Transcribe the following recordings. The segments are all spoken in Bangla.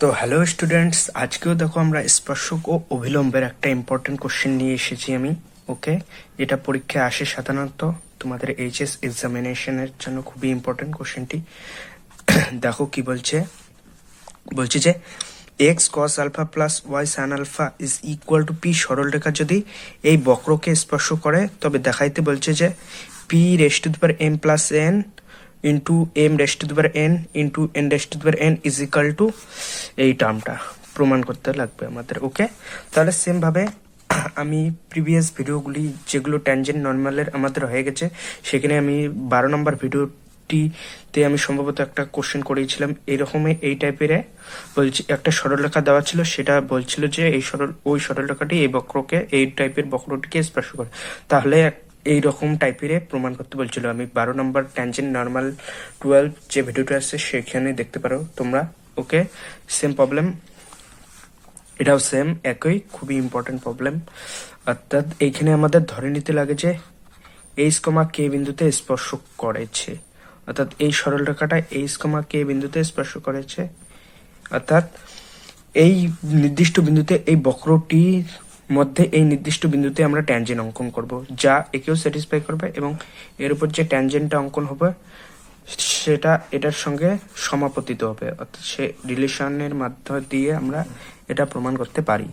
তো হ্যালো স্টুডেন্টস, আজকেও দেখো আমরা স্পর্শক ও অভিলম্বের একটা ইম্পর্টেন্ট কোশ্চেন নিয়ে এসেছি আমি। ওকে, এটা পরীক্ষায় আসে সাধারণত, তোমাদের এইচএস এক্সামিনেশনের জন্য খুবই ইম্পর্টেন্ট কোশ্চেনটি। দেখো কি বলছে যে x cos alpha plus y sine alpha is equal to p সরলরেখা যদি এই বক্রকে স্পর্শ করে তবে দেখাইতে বলছে যে p raise to the power m plus n into m raise to the power n into n raise to the power n is equal to এই টার্মটা প্রমাণ করতে লাগবে আমাদের। ওকে, তাহলে সেম ভাবে আমি প্রিভিয়াস ভিডিওগুলি যেগুলো ট্যানজেন্ট নর্মালের আমাদের হয়ে গেছে, সেখানে আমি 12 নম্বর ভিডিওটিতে আমি সম্ভবত একটা কোশ্চেন করেছিলাম এইরকমই, এই টাইপের বলছি একটা সরলরেখা দেওয়া ছিল, সেটা বলছিল যে ওই সরলরেখাটি এই বক্রকে, এই টাইপের বক্রটিকে স্পর্শ করে, তাহলে এইরকম টাইপের প্রমাণ করতে বলছিল। আমি 12 নম্বর ট্যানজেন্ট নর্মাল 12 যে ভিডিওটা আছে সেখানে দেখতে পারো তোমরা। ওকে, সেম প্রবলেম, এটাও সেম একই, খুবই ইম্পর্টেন্ট প্রবলেম। অর্থাৎ এইখানে আমাদের ধরে নিতে লাগে যে এইচ কমা কে বিন্দুতে স্পর্শ করেছে, অর্থাৎ এই সরলরেখাটা এইচ কমা কে বিন্দুতে স্পর্শ করেছে, অর্থাৎ এই নির্দিষ্ট বিন্দুতে এই বক্রটির মধ্যে এই নির্দিষ্ট বিন্দুতে আমরা ট্যানজেন্ট অঙ্কন করব, যা একেও স্যাটিসফাই করবে এবং এর উপর যে ট্যানজেন্টটা অঙ্কন হবে সেটা এটার সঙ্গে সমাপতিত হবে, অর্থাৎ সে রিলেশনের মাধ্যম দিয়ে আমরা এটা প্রমাণ করতে পারি।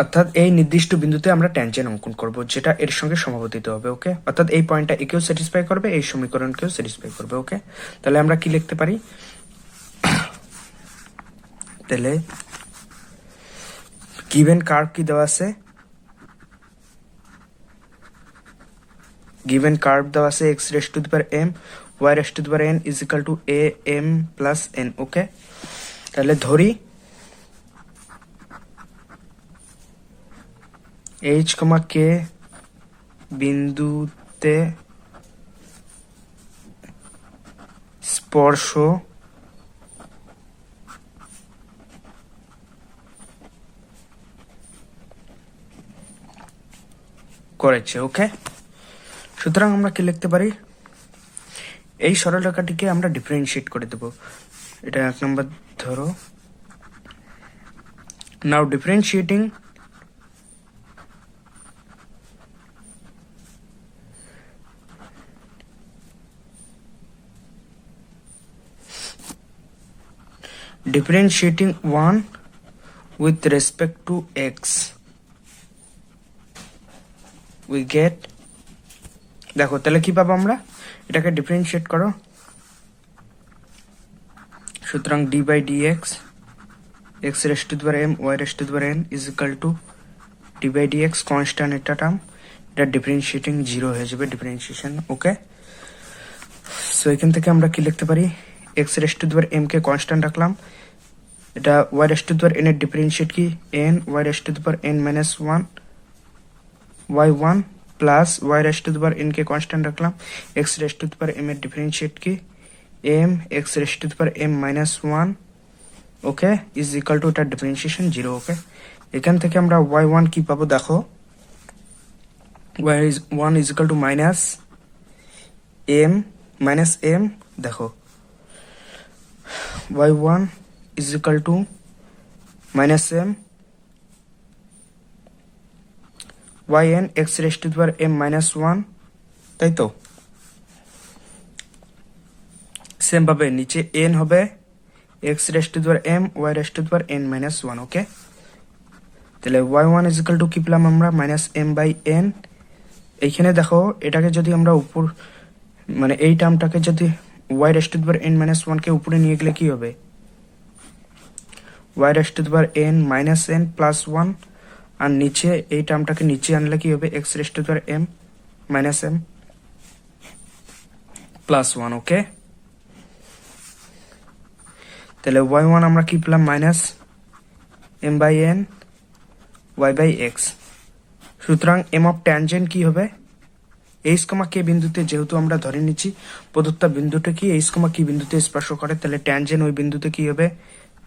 অর্থাৎ এই নির্দিষ্ট বিন্দুতে আমরা ট্যানজেন্ট অঙ্কন করব যেটা এর সঙ্গে সমাপতিত হবে। ওকে, অর্থাৎ এই পয়েন্টটা একেও স্যাটিসফাই করবে, এই সমীকরণকেও স্যাটিসফাই করবে। ওকে, তাহলে আমরা কি লিখতে পারি, তাহলে গিভেন কার্ভ কি দেওয়া আছে, গিভেন কার্ভ দেওয়া আছে x raise to the power m y raise to the power n is equal to a m plus n. Okay, তাহলে ধরি এইচ কমা কে বিন্দুতে স্পর্শ করেছে। ওকে, সুতরাং আমরা কি লিখতে পারি, এই সরলরেখাটিকে আমরা ডিফারেন্সিয়েট করে দেব, এটা 1 নম্বর ধরো। নাও differentiating differentiating 1 with respect to x we get, দেখো তাহলে কি পাবো আমরা, এটাকে ডিফারেন্সিয়েট করো, সুতরাং d by dx x raised to the power m y raised to the power n is equal to d by dx constant, এটা টার্ম, এটা ডিফারেন্সিয়েটিং 0 হয়ে যাবে ডিফারেন্সিয়েশন। ওকে, সো এখান থেকে আমরা কি লিখতে পারি, x raised to the power m K constant রাখলাম, এটা y raised to the power n এর ডিফারেন্সিয়েট কি n, y raised to the power n minus 1 y1 plus y raised to the power n K constant রাখলাম, x raised to the power m এর ডিফারেন্সিয়েট কি m, x raised to the power m minus 1, okay, is equal two এটার ডিফারেন্সিয়েশন 0। ওকে, এখান থেকে আমরা y1 কি পাবো, দেখো y1 is equal two minus m, দেখো y1 is equal to minus m yn x raised to the power m minus 1, তাই তো। সেম ভাবে নিচে n হবে x raised to the power m y raised to the power n minus 1। ওকে, তাহলে y1 is equal to কি পেলাম আমরা, মাইনাস m বাই n। এইখানে দেখো এটাকে যদি আমরা উপর, মানে এই টার্মটাকে যদি y raised to the power n minus 1 কে উপরে নিয়ে গেলে কি হবে, y raised to the power n minus n plus 1, আর নিচে এই টার্মটাকে নিচে আনলে কি হবে, x raised to the power m minus m plus 1। ওকে, তাহলে y1 আমরা কি পেলাম, minus m by n y by x। সুতরাং m অফ ট্যানজেন্ট কি হবে, এইচ কমা কে বিন্দুতে, যেহেতু আমরা ধরে নিচ্ছি প্রদত্ত বিন্দুটা কি এইচ কমা কি বিন্দুতে স্পর্শ করে, তাহলে ট্যানজেন্ট ওই বিন্দুতে কি হবে,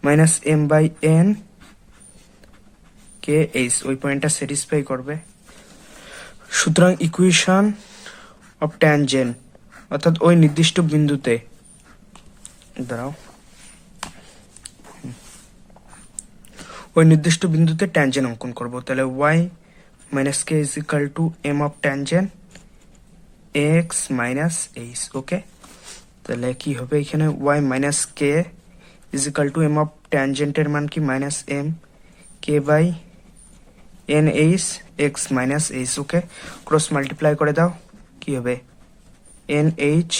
minus m by n k h, ওই পয়েন্টটা স্যাটিসফাই করবে। সুতরাং ইকুয়েশন অফ ট্যানজেন্ট, অর্থাৎ ওই নির্দিষ্ট বিন্দুতে, দাঁড়াও ওই নির্দিষ্ট বিন্দুতে ট্যানজেন্ট অঙ্কন করব। তাহলে y minus k is equal to m of tangent x minus h. Okay, তাহলে কি হবে এখানে y minus k is equal to m of ট্যানজেন্টের মান কি minus m k by n h x minus h. Okay, cross multiply করে দাও, কি হবে n h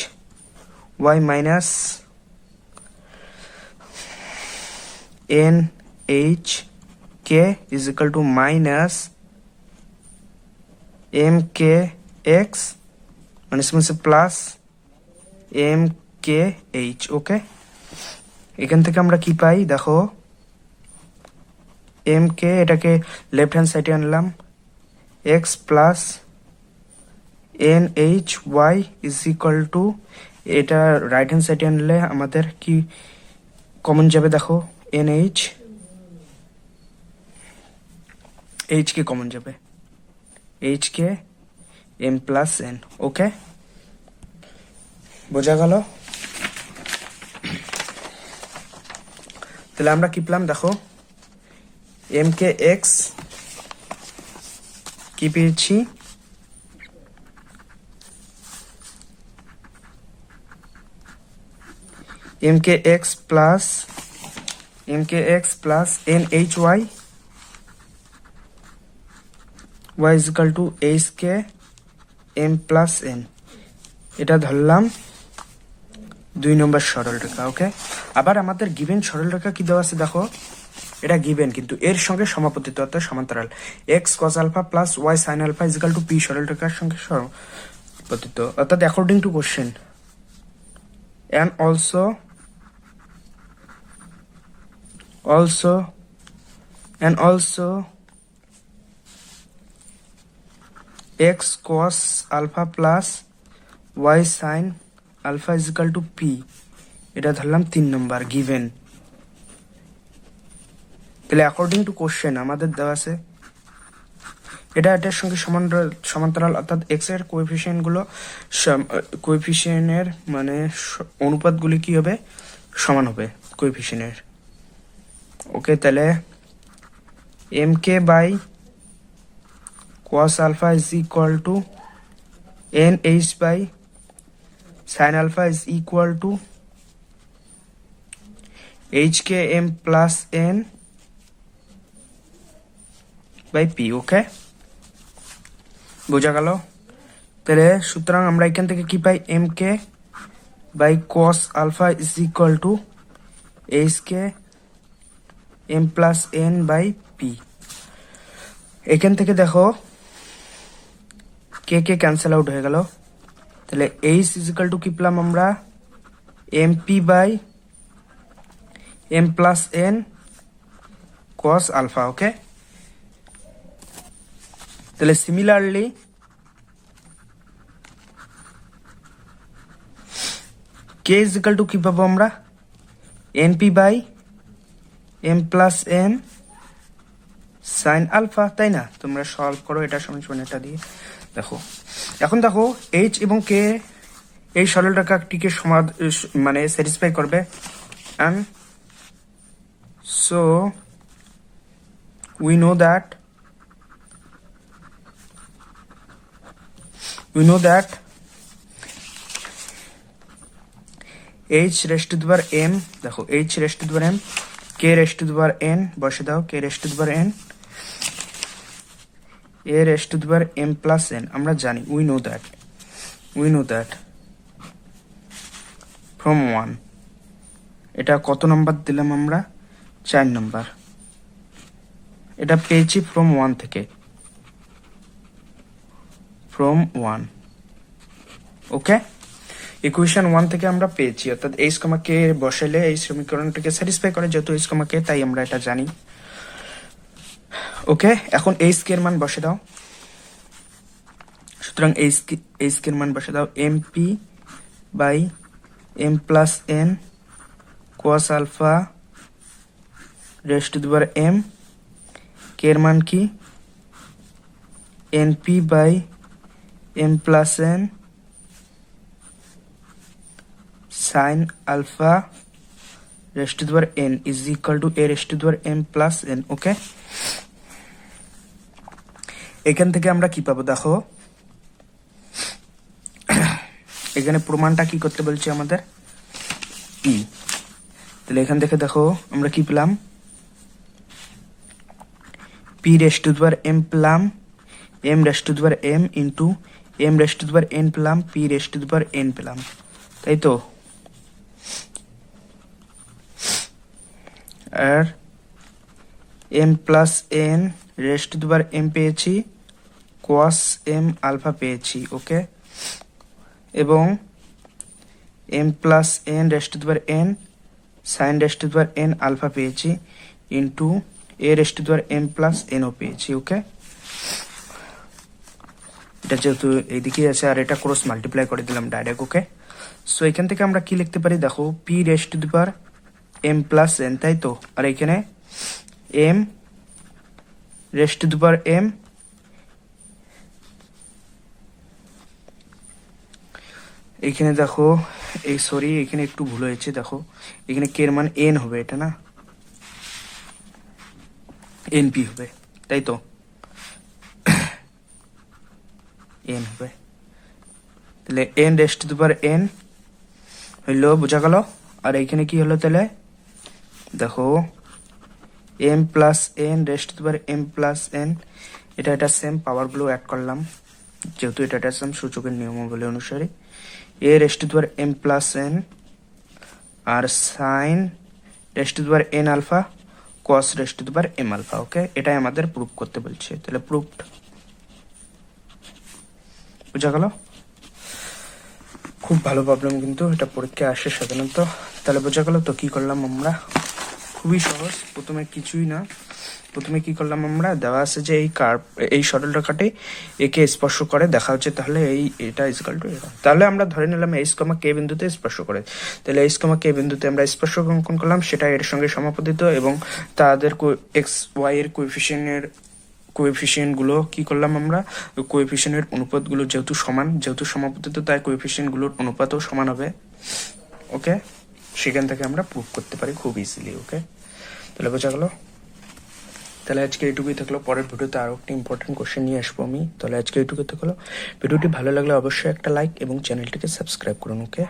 y minus n h k is equal to minus m k x মানে plus m k h. Okay, এখান থেকে আমরা কি পাই দেখো, এম কে এটাকে লেফট হ্যান্ড সাইডে আনলাম, x plus n h y is equal to, এটা রাইট হ্যান্ড সাইডে আনলে আমাদের কি কমন যাবে দেখো, n h h k common যাবে, h k m plus n. Okay, বোঝা গেল? তাহলে আমরা কি পেলাম দেখো, এম কে এক্স কি পেয়েছি, m k x plus n h y y is equal to h k m plus n. এটা ধরলাম 2 নম্বর সরল রেখা। ওকে, আবার আমাদের গিভেন সরল রেখা কি দেওয়া আছে দেখো, এটা গিভেন কিন্তু এর সঙ্গে সমাপতিত অর্থাৎ সমান্তরাল, x cos alpha plus y sine alpha is equal to p সরল রেখার সঙ্গে সমাপতিত অর্থাৎ according to question and also x cos alpha plus y sin alpha is equal to p, এটা ধরলাম 3 নম্বর গিভেন। তাহলে অ্যাকর্ডিং টু কোশ্চেন আমাদের দেওয়া আছে এটা এটার সঙ্গে সমান্তরাল অর্থাৎ এক্স এর কোএফিসিয়েন্টের মানে অনুপাতগুলি কি হবে, সমান হবে কোএফিসিয়েন্টের। ওকে, তাহলে m k by cos alpha is equal to nh by sin alpha is equal to hkm plus n by p। Okay, বোঝা গেল? তাহলে সুতরাং আমরা এখান থেকে কি পাই, m k by cos alpha is equal to hk m plus n by p। এখান থেকে দেখো কে কে ক্যান্সেল আউট হয়ে গেল, তাহলে এইচ ইজ ইকাল টু কি পেলাম আমরা, m p by m plus n cos alpha. Okay, তাহলে similarly k is equal to কি পাবো আমরা, n p by m plus n sine alpha, তাই না? তোমরা সলভ করো এটা সমান এটা দিয়ে। দেখো এখন দেখো এইচ এবং কে এই সরল রেখাটিকে মানে স্যাটিসফাই করবে, and so we know that h raised to the power m, দেখো h raised to the power m, k raised to the power n বসে দাও, k raised to the power n, a raised to the power m plus n। আমরা জানি we know that from 1, এটা কত নাম্বার দিলাম আমরা, 4 নাম্বার। এটা পেয়েছি from 1 থেকে, from 1। ওকে, ইকুয়েশন 1 থেকে আমরা পেয়েছি অর্থাৎ এইচ কমা কে বসাইলে এই সমীকরণটাকে স্যাটিসফাই করে, যেহেতু এইচ কমা কে তাই আমরা এটা জানি। ওকে, এখন এইচ কে এর মান বসে দাও, সুতরাং এইচ কে এর মান বসে দাও, m p by m plus n cos alpha raised to the power m, k এর মান কি, n p by m plus n sine alpha raised to the power n is equal to a raised to the power m plus n। Okay, এখান থেকে আমরা কি পাবো দেখো, এখানে প্রমাণটা কি করতে বলছে আমাদের, p। তাহলে এখান থেকে দেখো আমরা কি পেলাম, p raised to the power m পেলাম, m raised to the power m into m raised to the power n পেলাম, p raised to the power n পেলাম, তাই তো। আর m plus n raised to the power m পেয়েছি, cos m আলফা পেয়েছি। ওকে, এবং m plus n raised to the power n sine raised to the power n alpha পেয়েছি into a raised to the power m plus n ও পেয়েছি। ওকে, এটা যেহেতু এইদিকে আছে আর এটা ক্রস মাল্টিপ্লাই করে দিলাম ডাইরেক্ট। ওকে, সো এখান থেকে আমরা কি লিখতে পারি দেখো, p raised to the power m plus n, তাই তো। আর এখানে m raised to the power m, এখানে দেখো এই সরি এখানে একটু ভুল হয়েছে, দেখো এখানে কে এর মান n হবে, এটা না np হবে, তাই তো n হবে। তাহলে n raised to the power n হইলো, বোঝা গেল। আর এইখানে কি হলো তাহলে দেখো, m plus n raised to the power m plus n, এটা সেম পাওয়ার গুলো অ্যাড করলাম যেহেতু এটা সেম সূচকের নিয়মাবলী অনুসারে, a raised to the power m plus n আর sine raised to the power n alpha cos raised to the power m alpha. Okay, এটাই আমাদের প্রুফ করতে বলছে, তাহলে প্রুফড, বুঝা গেল। খুব ভালো প্রবলেম কিন্তু এটা পরীক্ষায় আসে সাধারণত। তাহলে বোঝা গেল তো কি করলাম আমরা, খুবই সহজ। প্রথমে কিছুই না, প্রথমে কি করলাম আমরা, দেওয়া আছে যে এই কার্ভ, এই সরল রেখাটি একে স্পর্শ করে, দেখা হচ্ছে তাহলে এটা ইকুয়াল টু এটা। তাহলে আমরা ধরে নিলাম এইচ কমা কে বিন্দুতে স্পর্শ করে, তাহলে এইচ কমা কে বিন্দুতে আমরা স্পর্শক অঙ্কন করলাম, সেটা এর সঙ্গে সমাপতিত এবং তাদের এক্স ওয়াই এর কোএফিসিয়েন্ট গুলো কি করলাম আমরা, কোএফিসিয়েন্টের অনুপাত গুলো যেহেতু সমান, যেহেতু সমাপতিত, তাই কোএফিসিয়েন্ট গুলোর অনুপাতও সমান হবে। ওকে, সেখান থেকে আমরা প্রুভ করতে পারি খুব ইজিলি। ওকে, তাহলে বোঝা গেল। তাহলে আজকে এইটুকুই থাকলো, পরের ভিডিওতে আরো একটা ইম্পর্টেন্ট কোশ্চেন নিয়ে আসবো আমি। তাহলে আজকে এইটুকুই থাকলো, ভিডিওটি ভালো লাগলে অবশ্যই একটা লাইক এবং চ্যানেলটিকে সাবস্ক্রাইব করুন। ওকে।